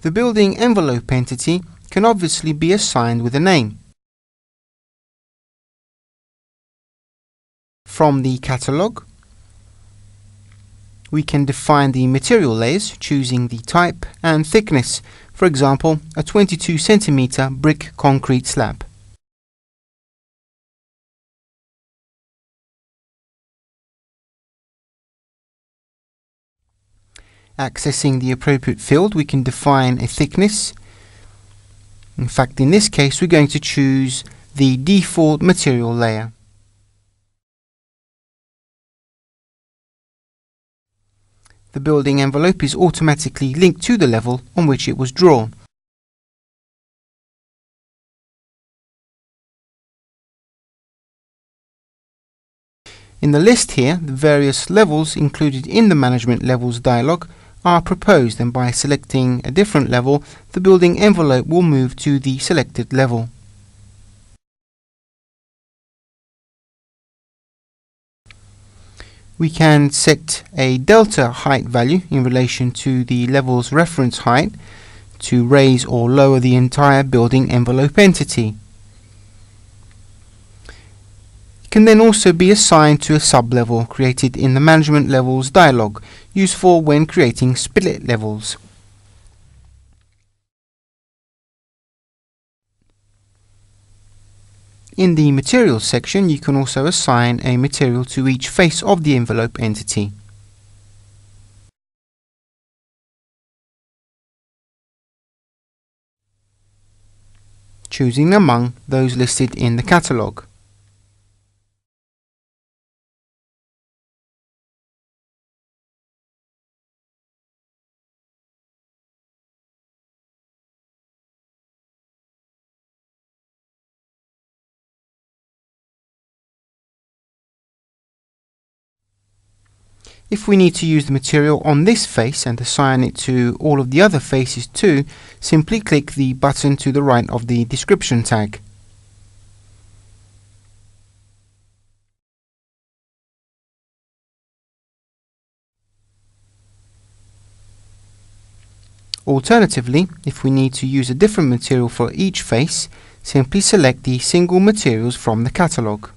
The building envelope entity can obviously be assigned with a name. From the catalogue, we can define the material layers, choosing the type and thickness, for example, a 22 cm brick concrete slab. Accessing the appropriate field, we can define a thickness. In fact, in this case, we're going to choose the default material layer. The building envelope is automatically linked to the level on which it was drawn. In the list here, the various levels included in the Management Levels dialog are proposed, and by selecting a different level, the building envelope will move to the selected level. We can set a delta height value in relation to the level's reference height to raise or lower the entire building envelope entity. It can then also be assigned to a sub-level created in the Management Levels dialog, useful when creating split levels. In the Materials section, you can also assign a material to each face of the envelope entity. Choosing among those listed in the catalogue. If we need to use the material on this face and assign it to all of the other faces too, simply click the button to the right of the description tag. Alternatively, if we need to use a different material for each face, simply select the single materials from the catalogue.